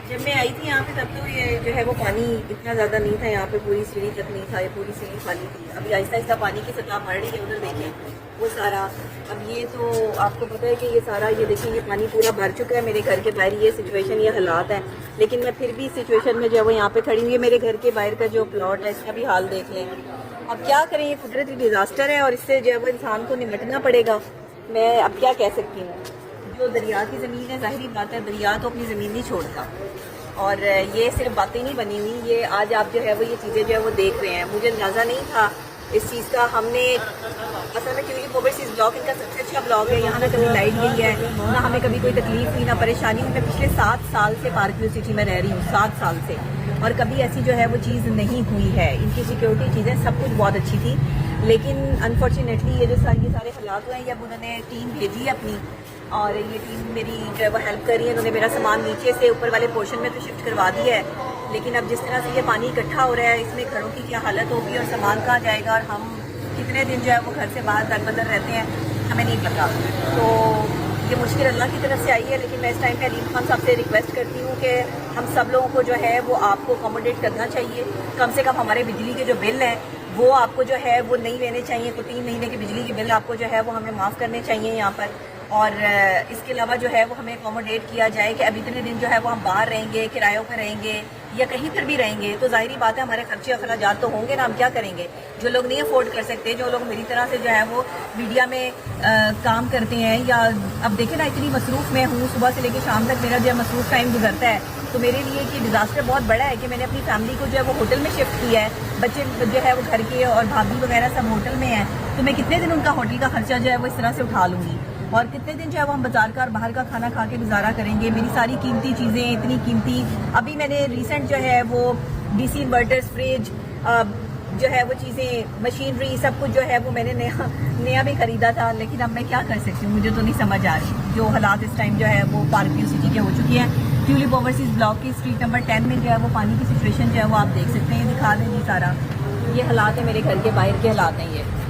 جب میں آئی تھی یہاں پہ تب تو یہ جو ہے وہ پانی اتنا زیادہ نہیں تھا یہاں پہ، پوری سیڑھی تک نہیں تھا، یہ پوری سیڑھی خالی تھی. ابھی آہستہ آہستہ پانی کی سطح بڑھ رہی ہے. ادھر دیکھیں وہ سارا، اب یہ تو آپ کو پتہ ہے کہ یہ سارا یہ دیکھیں یہ پانی پورا بھر چکا ہے میرے گھر کے باہر. یہ سچویشن، یہ حالات ہیں، لیکن میں پھر بھی سچویشن میں جو ہے وہ یہاں پہ کھڑی ہوئی ہے. میرے گھر کے باہر کا جو پلاٹ ہے اس کا بھی حال دیکھ لیں. اب کیا کریں، یہ قدرتی ڈیزاسٹر ہے اور اس سے جو ہے وہ انسان کو نمٹنا پڑے گا. میں اب کیا کہہ سکتی ہوں. جو دریا کی زمین ہے، ظاہری بات ہے دریا تو اپنی زمین نہیں چھوڑتا، اور یہ صرف باتیں نہیں بنی ہوئی. یہ آج آپ جو ہے وہ یہ چیزیں جو ہے وہ دیکھ رہے ہیں. مجھے اندازہ نہیں تھا اس چیز کا. ہم نے اصل میں ٹیولی اوورسیز بلاگ ان کا سب سے اچھا بلاگ ہے. یہاں نہ کبھی لائٹ گئی ہے، نہ ہمیں کبھی کوئی تکلیف ہوئی، نہ پریشانی ہوئی. میں پچھلے 7 سال سے پارک ویو سٹی میں رہ رہی ہوں، 7 سال سے، اور کبھی ایسی جو ہے وہ چیز نہیں ہوئی ہے. ان کی سیکیورٹی چیزیں سب کچھ بہت اچھی تھی، لیکن انفارچونیٹلی یہ جو سارے حالات ہوئے ہیں، اب انہوں نے ٹیم بھیجی ہے اپنی، اور یہ ٹیم میری جو ہے وہ ہیلپ کر رہی ہے. انہوں نے میرا سامان نیچے سے اوپر والے پورشن میں تو شفٹ کروا دیا ہے، لیکن اب جس طرح سے یہ پانی اکٹھا ہو رہا ہے اس میں گھروں کی کیا حالت ہوگی اور سامان کہاں جائے گا، اور ہم کتنے دن جو ہے وہ گھر سے باہر در بدر رہتے ہیں ہمیں نہیں پتا. تو یہ مشکل اللہ کی طرف سے آئی ہے، لیکن میں اس ٹائم پہ علیم خان صاحب سے ریکویسٹ کرتی ہوں کہ ہم سب لوگوں کو جو ہے وہ آپ کو اکوموڈیٹ کرنا چاہیے. کم سے کم ہمارے بجلی کے جو بل ہیں وہ آپ کو جو ہے وہ نہیں لینے چاہیے. تو 3 مہینے کے بجلی کے بل آپ کو جو ہے وہ ہمیں معاف کرنے چاہیے یہاں پر. اور اس کے علاوہ جو ہے وہ ہمیں اکوموڈیٹ کیا جائے کہ اب اتنے دن جو ہے وہ ہم باہر رہیں گے، کرایوں پر رہیں گے یا کہیں پر بھی رہیں گے، تو ظاہری بات ہے ہمارے خرچے اخراجات تو ہوں گے نا. ہم کیا کریں گے؟ جو لوگ نہیں افورڈ کر سکتے، جو لوگ میری طرح سے جو ہے وہ میڈیا میں کام کرتے ہیں، یا اب دیکھیں نا اتنی مصروف میں ہوں، صبح سے لے کے شام تک میرا جو ہے مصروف ٹائم گزرتا ہے. تو میرے لیے کہ ڈیزاسٹر بہت بڑا ہے کہ میں نے اپنی فیملی کو جو ہے وہ ہوٹل میں شفٹ کیا ہے. بچے جو ہے وہ گھر کے اور بھابھی وغیرہ سب ہوٹل میں ہیں، تو میں کتنے دن ان کا ہوٹل کا خرچہ جو ہے وہ اس طرح سے اٹھا لوں گی، اور کتنے دن جو ہے وہ ہم بازار کا اور باہر کا کھانا کھا کے گزارا کریں گے. میری ساری قیمتی چیزیں اتنی قیمتی، ابھی میں نے ریسنٹ جو ہے وہ ڈی سی انورٹرز، فریج، جو ہے وہ چیزیں، مشینری، سب کچھ جو ہے وہ میں نے نیا بھی خریدا تھا. لیکن اب میں کیا کر سکتی ہوں، مجھے تو نہیں سمجھ آ رہی. جو حالات اس ٹائم جو ہے وہ پارک ویو سٹی کے ہو چکی ہیں. ٹیولپ اوورسیز بلاک کی اسٹریٹ نمبر 10 میں جو ہے وہ پانی کی سچویشن جو ہے وہ آپ دیکھ سکتے ہیں. دکھا دیں گی سارا، یہ حالات ہیں میرے گھر کے باہر کے حالات ہیں یہ.